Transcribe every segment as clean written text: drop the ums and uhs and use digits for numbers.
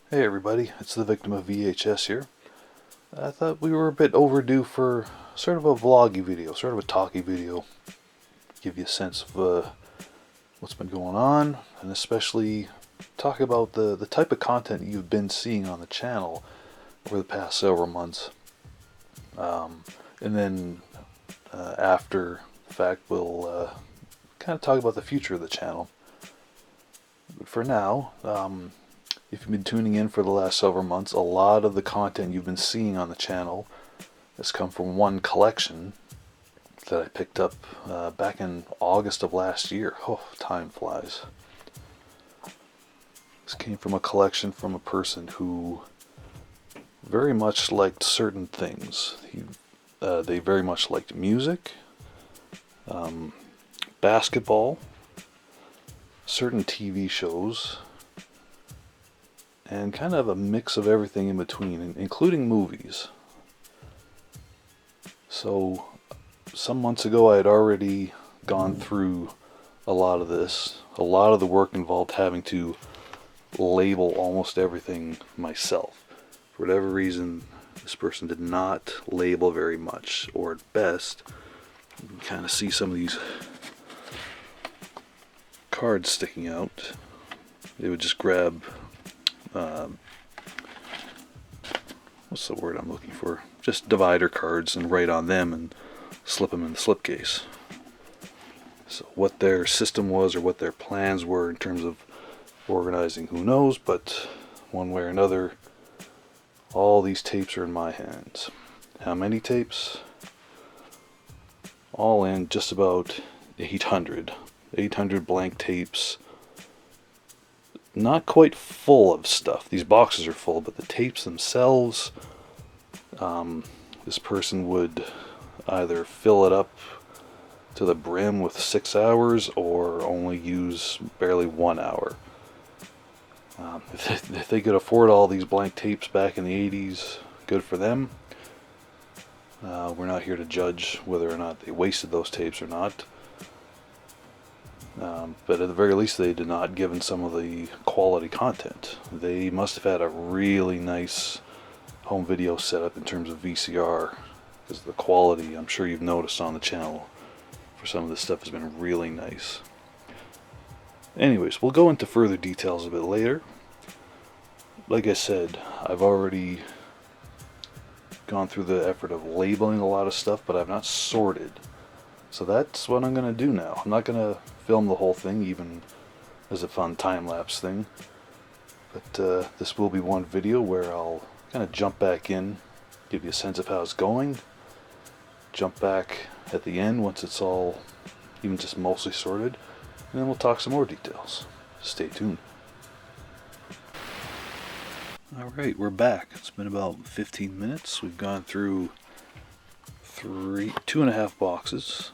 Hey everybody, it's the victim of VHS here. I thought we were a bit overdue for sort of a vloggy video, sort of a talky video. Give you a sense of what's been going on, and especially talk about the type of content you've been seeing on the channel over the past several months. And then after the fact, we'll kind of talk about the future of the channel. But for now, if you've been tuning in for the last several months, a lot of the content you've been seeing on the channel has come from one collection that I picked up back in August of last year. Oh, time flies. This came from a collection from a person who very much liked certain things. They very much liked music, basketball, certain TV shows, and kind of a mix of everything in between, including movies. So, some months ago I had already gone through a lot of this. A lot of the work involved having to label almost everything myself. For whatever reason, this person did not label very much, or at best, you can kind of see some of these cards sticking out. They would just grab what's the word I'm looking for? Just divider cards and write on them and slip them in the slipcase. So what their system was or what their plans were in terms of organizing, who knows, but one way or another, all these tapes are in my hands. How many tapes? All in just about 800. 800 blank tapes. Not quite full of stuff. These boxes are full, but the tapes themselves, this person would either fill it up to the brim with 6 hours or only use barely 1 hour. If they could afford all these blank tapes back in the 80s, good for them. We're not here to judge whether or not they wasted those tapes or not. But at the very least, they did not, given some of the quality content. They must have had a really nice home video setup in terms of VCR, because the quality, I'm sure you've noticed on the channel, for some of this stuff has been really nice. Anyways, we'll go into further details a bit later. Like I said, I've already gone through the effort of labeling a lot of stuff, but I've not sorted. So that's what I'm going to do now. I'm not going to film the whole thing, even as a fun time-lapse thing. But this will be one video where I'll kind of jump back in, give you a sense of how it's going, jump back at the end once it's all even just mostly sorted, and then we'll talk some more details. Stay tuned. Alright, we're back. It's been about 15 minutes. We've gone through 2.5 boxes.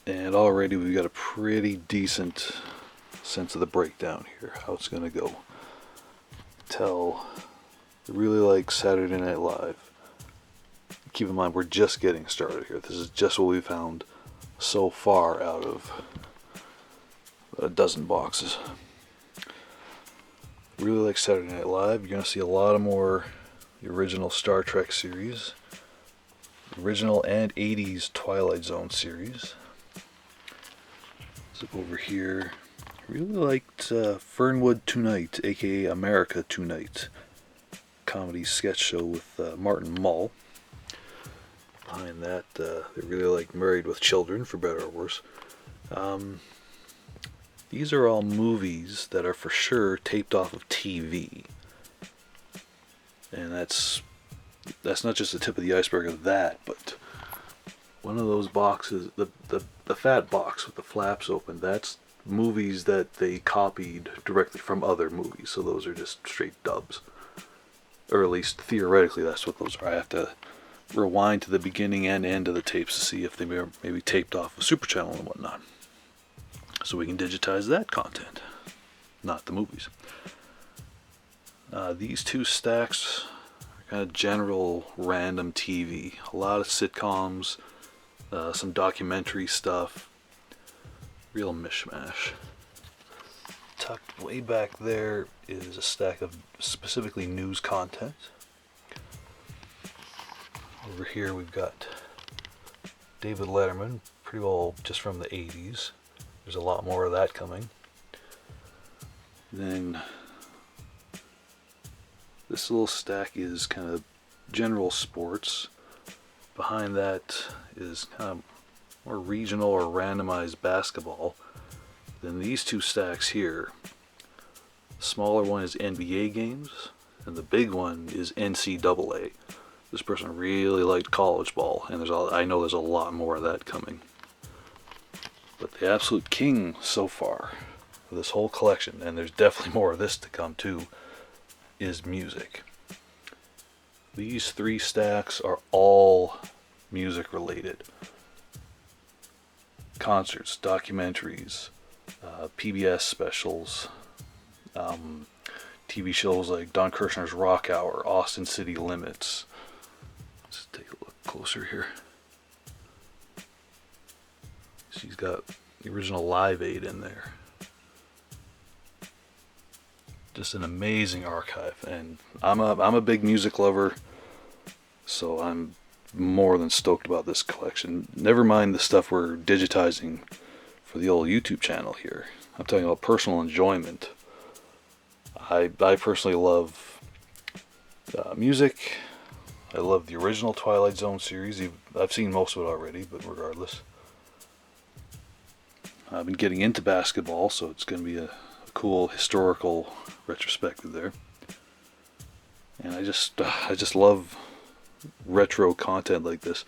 And already we've got a pretty decent sense of the breakdown here, how it's going to go. Tell, I really like Saturday Night Live. Keep in mind, we're just getting started here. This is just what we found so far out of a dozen boxes. Really like Saturday Night Live. You're going to see a lot of more the original Star Trek series, original and 80s Twilight Zone series. Zip over here. Really liked Fernwood Tonight, aka America Tonight, comedy sketch show with Martin Mull. Behind that, they really liked Married with Children, for better or worse. These are all movies that are for sure taped off of TV. And that's not just the tip of the iceberg of that, but one of those boxes, the fat box with the flaps open, that's movies that they copied directly from other movies. So those are just straight dubs. Or at least theoretically that's what those are. I have to rewind to the beginning and end of the tapes to see if they maybe taped off a Super Channel and whatnot. So we can digitize that content, not the movies. These two stacks are kind of general random TV. A lot of sitcoms, some documentary stuff, real mishmash. tucked way back there is a stack of specifically news content. Over here we've got David Letterman, pretty well just from the 80s. There's a lot more of that coming. Then this little stack is kind of general sports. Behind that is kind of more regional or randomized basketball. Then these two stacks here, the smaller one is NBA games, and the big one is NCAA. This person really liked college ball, and I know there's a lot more of that coming. But the absolute king so far of this whole collection, and there's definitely more of this to come too, is music. These three stacks are all music related. Concerts, documentaries, PBS specials, TV shows like Don Kirshner's Rock Hour, Austin City Limits. Let's take a look closer here. She's got the original Live Aid in there. Just an amazing archive, and I'm a big music lover, so I'm more than stoked about this collection. Never mind the stuff we're digitizing for the old YouTube channel here. I'm talking about personal enjoyment. I personally love music. I love the original Twilight Zone series. I've seen most of it already, but regardless. I've been getting into basketball, so it's going to be a cool historical retrospective there. And I just love retro content like this.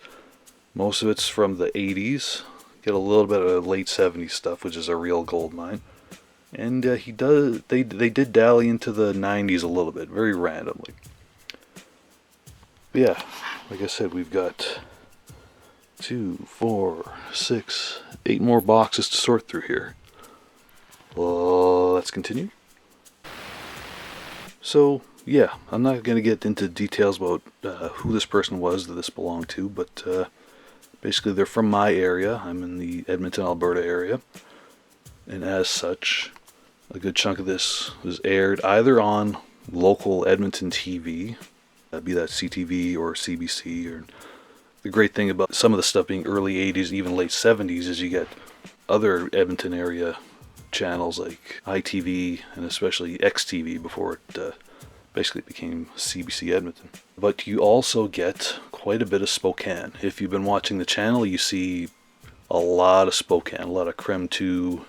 Most of it's from the 80s. Get a little bit of late 70s stuff, which is a real gold mine. And they did dally into the 90s a little bit, very randomly. But yeah, like I said, we've got 2, 4, 6, 8 more boxes to sort through here. Let's continue. So yeah, I'm not going to get into details about who this person was that this belonged to, but basically they're from my area. I'm in the Edmonton, Alberta area, and as such, a good chunk of this was aired either on local Edmonton TV, be that CTV or CBC. Or the great thing about some of the stuff being early 80s, even late 70s, is you get other Edmonton area channels like ITV and especially XTV before it basically became CBC Edmonton. But you also get quite a bit of Spokane. If you've been watching the channel, you see a lot of Spokane, a lot of Creme 2,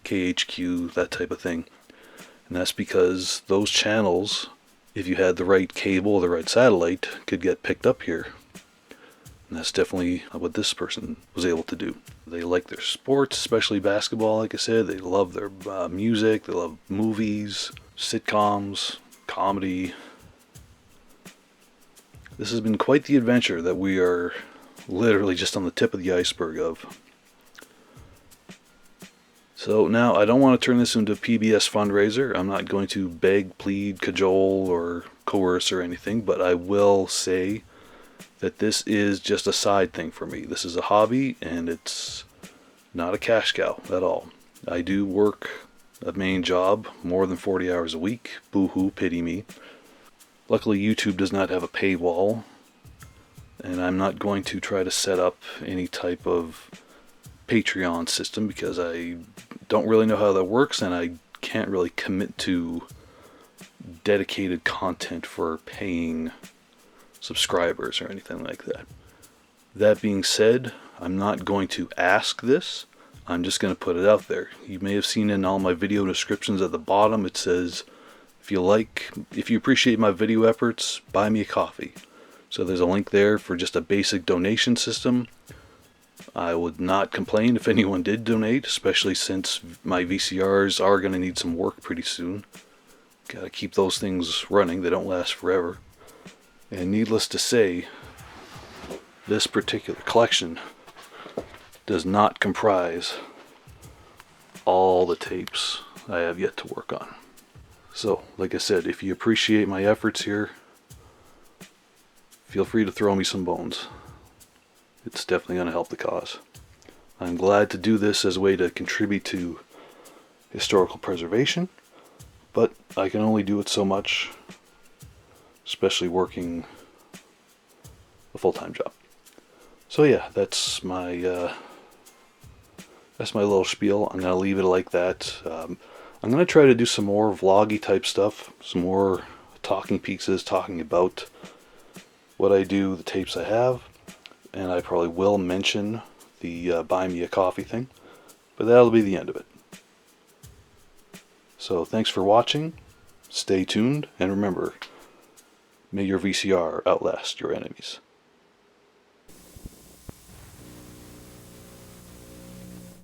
KHQ, that type of thing. And that's because those channels, if you had the right cable or the right satellite, could get picked up here. And that's definitely what this person was able to do. They like their sports, especially basketball, like I said. They love their music. They love movies, sitcoms, comedy. This has been quite the adventure that we are literally just on the tip of the iceberg of. So now, I don't want to turn this into a PBS fundraiser. I'm not going to beg, plead, cajole, or coerce or anything, but I will say that this is just a side thing for me. This is a hobby, and it's not a cash cow at all. I do work a main job more than 40 hours a week. Boo-hoo, pity me. Luckily, YouTube does not have a paywall, and I'm not going to try to set up any type of Patreon system because I don't really know how that works, and I can't really commit to dedicated content for paying subscribers or anything like that. That being said, I'm not going to ask this. I'm just going to put it out there. You may have seen in all my video descriptions at the bottom, it says, if you appreciate my video efforts, buy me a coffee. So there's a link there for just a basic donation system. I would not complain if anyone did donate, especially since my VCRs are going to need some work pretty soon. Gotta keep those things running, they don't last forever. And needless to say, this particular collection does not comprise all the tapes I have yet to work on. So, like I said, if you appreciate my efforts here, feel free to throw me some bones. It's definitely going to help the cause. I'm glad to do this as a way to contribute to historical preservation, but I can only do it so much, especially working a full-time job. So yeah, that's my little spiel. I'm gonna leave it like that. I'm gonna try to do some more vloggy type stuff, some more talking pieces, talking about what I do, the tapes I have, and I probably will mention the buy me a coffee thing, but that'll be the end of it. So thanks for watching, stay tuned, and remember, may your VCR outlast your enemies.